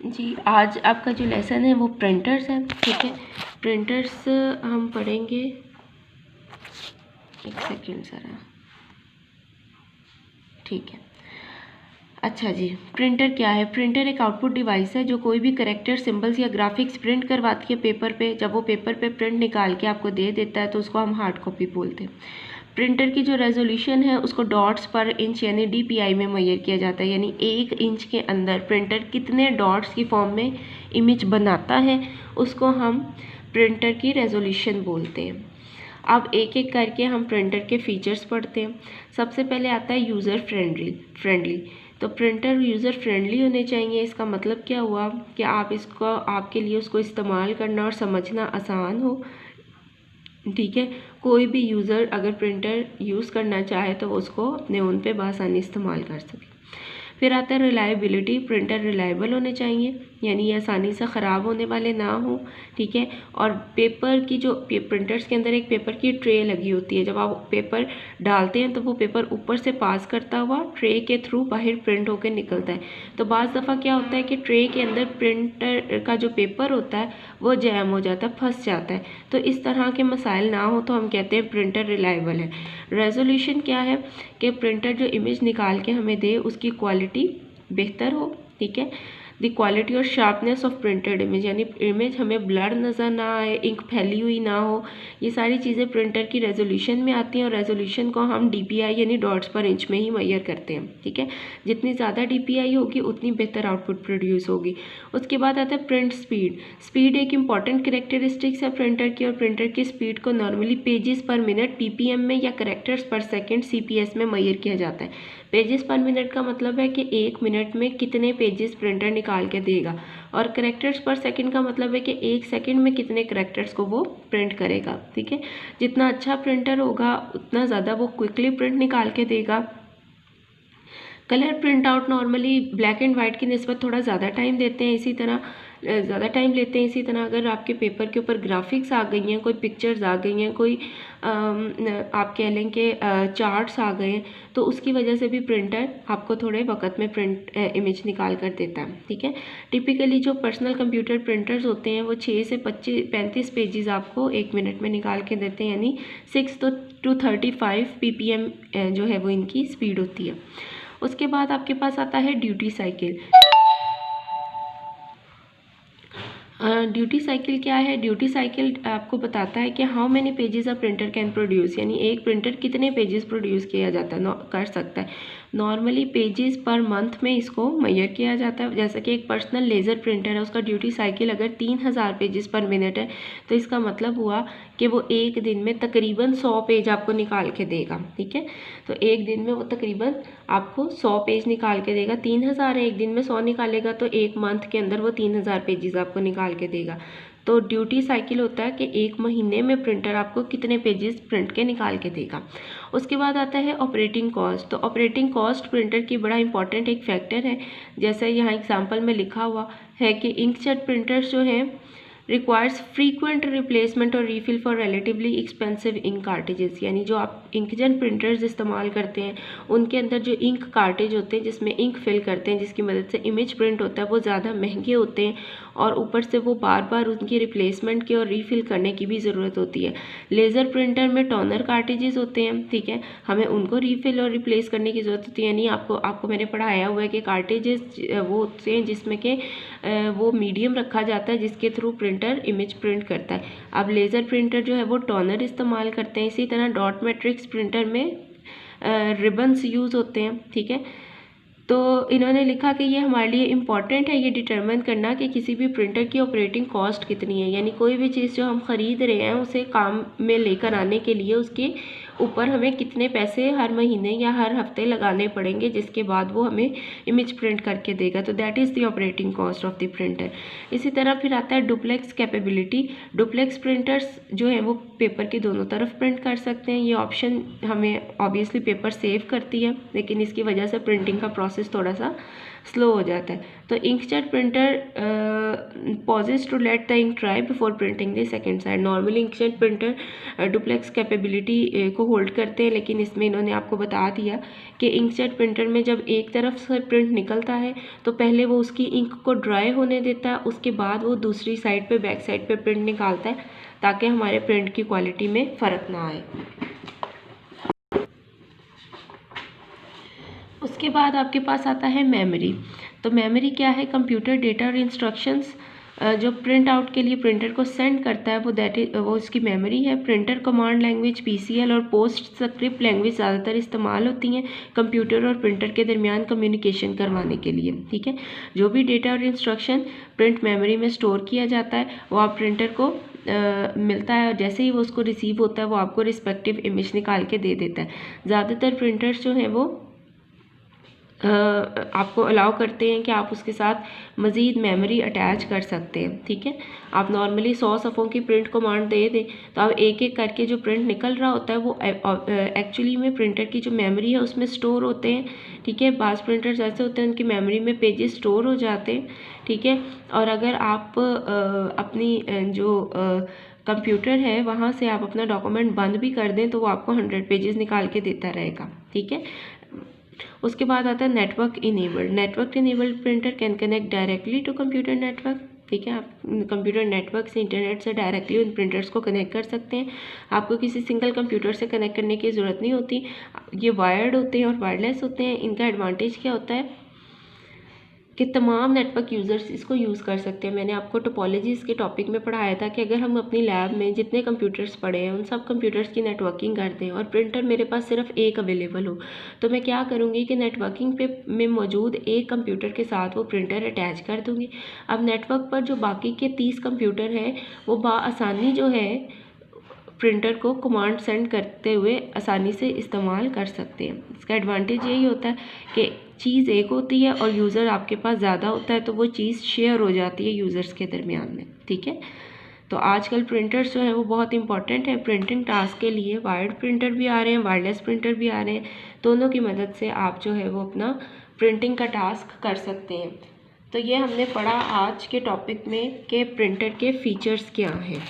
जी, आज आपका जो लेसन है वो प्रिंटर्स है, ठीक है। प्रिंटर्स हम पढ़ेंगे, एक सेकेंड ज़रा, ठीक है। अच्छा जी, प्रिंटर क्या है? प्रिंटर एक आउटपुट डिवाइस है जो कोई भी कैरेक्टर, सिंबल्स या ग्राफिक्स प्रिंट करवाती है पेपर पे। जब वो पेपर पे प्रिंट निकाल के आपको दे देता है तो उसको हम हार्ड कॉपी बोलते हैं। प्रिंटर की जो रेजोल्यूशन है उसको डॉट्स पर इंच यानी DPI में मेजर किया जाता है, यानी 1 इंच के अंदर प्रिंटर कितने डॉट्स की फॉर्म में इमेज बनाता है उसको हम प्रिंटर की रेजोल्यूशन बोलते हैं। अब एक एक करके हम प्रिंटर के फीचर्स पढ़ते हैं। सबसे पहले आता है यूज़र फ्रेंडली। तो प्रिंटर यूज़र फ्रेंडली होने चाहिए। इसका मतलब क्या हुआ कि आपके लिए उसको इस्तेमाल करना और समझना आसान हो, ठीक है। कोई भी यूज़र अगर प्रिंटर यूज़ करना चाहे तो उसको अपने फ़ोन पे बआसानी इस्तेमाल कर सके। फिर आता है रिलायबिलिटी। प्रिंटर रिलायबल होने चाहिए, यानी ये आसानी से ख़राब होने वाले ना हो, ठीक है। और पेपर की जो प्रिंटर्स के अंदर एक पेपर की ट्रे लगी होती है, जब आप पेपर डालते हैं तो वो पेपर ऊपर से पास करता हुआ ट्रे के थ्रू बाहर प्रिंट होकर निकलता है। तो बाज़ दफ़ा क्या होता है कि ट्रे के अंदर प्रिंटर का जो पेपर होता है वो जैम हो जाता है, फंस जाता है। तो इस तरह के मसाइल ना हो तो हम कहते हैं प्रिंटर रिलायबल है। रेजोल्यूशन क्या है कि प्रिंटर जो इमेज निकाल के हमें दे उसकी क्वालिटी बेहतर हो, ठीक है। द क्वालिटी और शार्पनेस ऑफ प्रिंटेड इमेज, यानी इमेज हमें ब्लर नज़र ना आए, इंक फैली हुई ना हो, ये सारी चीज़ें प्रिंटर की रेजोल्यूशन में आती हैं। और रेजोल्यूशन को हम DPI यानी डॉट्स पर इंच में ही मेजर करते हैं, ठीक है। जितनी ज़्यादा DPI होगी उतनी बेहतर आउटपुट प्रोड्यूस होगी। उसके बाद आता है प्रिंट स्पीड। स्पीड एक इंपॉर्टेंट कैरेक्टरिस्टिक्स है प्रिंटर की, और प्रिंटर की स्पीड को नॉर्मली पेजेस पर मिनट PPM में या कैरेक्टर्स पर सेकेंड CPS में मेजर किया जाता है। पेजेस पर मिनट का मतलब है कि 1 मिनट में कितने पेजेस प्रिंटर निकाल के देगा, और कैरेक्टर्स पर सेकंड का मतलब है कि 1 सेकंड में कितने कैरेक्टर्स को वो प्रिंट करेगा, ठीक है। जितना अच्छा प्रिंटर होगा उतना ज़्यादा वो क्विकली प्रिंट निकाल के देगा। Colour print out normally black and white की निस्बत थोड़ा ज़्यादा टाइम देते हैं, इसी तरह अगर आपके पेपर के ऊपर ग्राफिक्स आ गई हैं, कोई पिक्चर्स आ गई हैं, कोई आप कह लें कि चार्ट्स आ गए हैं, तो उसकी वजह से भी प्रिंटर आपको थोड़े वक्त में प्रिंट इमेज निकाल कर देता है, ठीक है। टिपिकली जो पर्सनल कंप्यूटर प्रिंटर्स होते हैं वो 6 से 35 पेजेस आपको 1 मिनट में निकाल के देते हैं, यानी 6 to 35 PPM जो है वो इनकी स्पीड होती है। उसके बाद आपके पास आता है ड्यूटी साइकिल। ड्यूटी साइकिल क्या है? ड्यूटी साइकिल आपको बताता है कि how many pages a printer can produce, यानी एक प्रिंटर कितने पेजेस प्रोड्यूस किया जाता है कर सकता है। नॉर्मली पेजेस पर मंथ में इसको मेजर किया जाता है। जैसा कि एक पर्सनल लेज़र प्रिंटर है, उसका ड्यूटी साइकिल अगर 3000 पेजेस पर मिनट है तो इसका मतलब हुआ कि वो एक दिन में तकरीबन 100 पेज आपको निकाल के देगा, ठीक है। तो एक दिन में वो तकरीबन आपको 100 पेज निकाल के देगा। 3000 है, एक दिन में 100 निकालेगा तो एक मंथ के अंदर वो 3000 पेजेस आपको निकाल के देगा। तो ड्यूटी साइकिल होता है कि एक महीने में प्रिंटर आपको कितने पेजेस प्रिंट के निकाल के देगा। उसके बाद आता है ऑपरेटिंग कॉस्ट। तो ऑपरेटिंग कॉस्ट प्रिंटर की बड़ा इंपॉर्टेंट एक फैक्टर है। जैसे यहाँ एग्जांपल में लिखा हुआ है कि इंकजेट प्रिंटर्स जो हैं रिक्वायर्स फ्रीक्वेंट रिप्लेसमेंट और refill for relatively expensive ink cartridges, यानी जो आप इंकजेट प्रिंटर्स इस्तेमाल करते हैं उनके अंदर जो इंक कार्टेज होते हैं जिसमें इंक फिल करते हैं, जिसकी मदद से इमेज प्रिंट होता है, वो ज़्यादा महंगे होते हैं और ऊपर से वो बार बार उनकी रिप्लेसमेंट की और रीफिल करने की भी ज़रूरत होती है। लेज़र प्रिंटर में टोनर कार्टेजेस होते हैं, ठीक है, हमें उनको रीफिल और रिप्लेस करने की ज़रूरत होती है। यानी आपको मैंने पढ़ाया हुआ है कि कार्टेजेस वो होते हैं जिसमें कि वो मीडियम रखा जाता है जिसके थ्रू प्रिंटर इमेज प्रिंट करता है। अब लेज़र प्रिंटर जो है वो टोनर इस्तेमाल करते हैं। इसी तरह डॉट मैट्रिक्स प्रिंटर में रिबन्स यूज़ होते हैं, ठीक है। तो इन्होंने लिखा कि ये हमारे लिए इम्पॉर्टेंट है ये डिटरमिन करना कि किसी भी प्रिंटर की ऑपरेटिंग कॉस्ट कितनी है, यानी कोई भी चीज़ जो हम ख़रीद रहे हैं उसे काम में लेकर आने के लिए उसके ऊपर हमें कितने पैसे हर महीने या हर हफ्ते लगाने पड़ेंगे जिसके बाद वो हमें इमेज प्रिंट करके देगा। तो that is the operating cost of the printer. इसी तरह फिर आता है डुप्लेक्स कैपेबिलिटी। डुप्लेक्स प्रिंटर्स जो है वो पेपर की दोनों तरफ प्रिंट कर सकते हैं। ये ऑप्शन हमें ऑब्वियसली पेपर सेव करती है, लेकिन इसकी वजह से प्रिंटिंग का प्रोसेस थोड़ा सा स्लो हो जाता है। तो inkjet printer pauses to let the ink dry before printing the second side. Normally inkjet printer duplex capability को होल्ड करते हैं, लेकिन इसमें इन्होंने आपको बता दिया कि इंकजेट प्रिंटर में जब एक तरफ से प्रिंट निकलता है तो पहले वो उसकी इंक को ड्राई होने देता है, उसके बाद वो दूसरी साइड पे बैक साइड पे प्रिंट निकालता है, ताकि हमारे प्रिंट की क्वालिटी में फ़र्क ना आए। उसके बाद आपके पास आता है मेमोरी। तो मेमोरी क्या है? कंप्यूटर डेटा और इंस्ट्रक्शंस जो प्रिंट आउट के लिए प्रिंटर को सेंड करता है वो उसकी मेमोरी है। प्रिंटर कमांड लैंग्वेज PCL और पोस्ट स्क्रिप्ट लैंग्वेज ज़्यादातर इस्तेमाल होती हैं कंप्यूटर और प्रिंटर के दरमियान कम्युनिकेशन करवाने के लिए, ठीक है। जो भी डेटा और इंस्ट्रक्शन प्रिंट मेमोरी में स्टोर किया जाता है वो आप प्रिंटर को मिलता है, और जैसे ही वो उसको रिसीव होता है वो आपको रिस्पेक्टिव इमेज निकाल के दे देता है। ज़्यादातर प्रिंटर्स जो हैं वो आपको अलाउ करते हैं कि आप उसके साथ मज़ीद मेमोरी अटैच कर सकते हैं, ठीक है। आप नॉर्मली 100 सफ़ों की प्रिंट कमांड दे दें तो आप एक एक करके जो प्रिंट निकल रहा होता है वो एक्चुअली में प्रिंटर की जो मेमोरी है उसमें स्टोर होते हैं, ठीक है। बाज़ प्रिंटर्स ऐसे होते हैं उनकी मेमोरी में पेजेस स्टोर हो जाते हैं, ठीक है। और अगर आप अपनी जो कंप्यूटर है वहाँ से आप अपना डॉक्यूमेंट बंद भी कर दें तो वो आपको 100 पेजेस निकाल के देता रहेगा, ठीक है। उसके बाद आता है network enabled. Network enabled printer can connect directly to computer network, ठीक है। आप कंप्यूटर नेटवर्क से इंटरनेट से डायरेक्टली उन प्रिंटर्स को कनेक्ट कर सकते हैं। आपको किसी सिंगल कंप्यूटर से कनेक्ट करने की ज़रूरत नहीं होती। ये वायर्ड होते हैं और वायरलेस होते हैं। इनका एडवांटेज क्या होता है कि तमाम नेटवर्क यूज़र्स इसको यूज़ कर सकते हैं। मैंने आपको टोपोलॉजीज़ के टॉपिक में पढ़ाया था कि अगर हम अपनी लैब में जितने कंप्यूटर्स पढ़े हैं उन सब कंप्यूटर्स की नेटवर्किंग करते हैं और प्रिंटर मेरे पास सिर्फ एक अवेलेबल हो, तो मैं क्या करूँगी कि नेटवर्किंग पे में मौजूद एक कंप्यूटर के साथ वो प्रिंटर अटैच कर दूँगी। अब नेटवर्क पर जो बाकी के 30 कंप्यूटर हैं वो आसानी जो है प्रिंटर को कमांड सेंड करते हुए आसानी से इस्तेमाल कर सकते हैं। इसका एडवांटेज यही होता है कि चीज़ एक होती है और यूज़र आपके पास ज़्यादा होता है तो वो चीज़ शेयर हो जाती है यूज़र्स के दरमियान में, ठीक है। तो आजकल प्रिंटर्स जो हैं वो बहुत इंपॉर्टेंट है प्रिंटिंग टास्क के लिए। वायर्ड प्रिंटर भी आ रहे हैं, वायरलेस प्रिंटर भी आ रहे हैं, दोनों की मदद से आप जो है वो अपना प्रिंटिंग का टास्क कर सकते हैं। तो ये हमने पढ़ा आज के टॉपिक में कि प्रिंटर के फ़ीचर्स क्या हैं।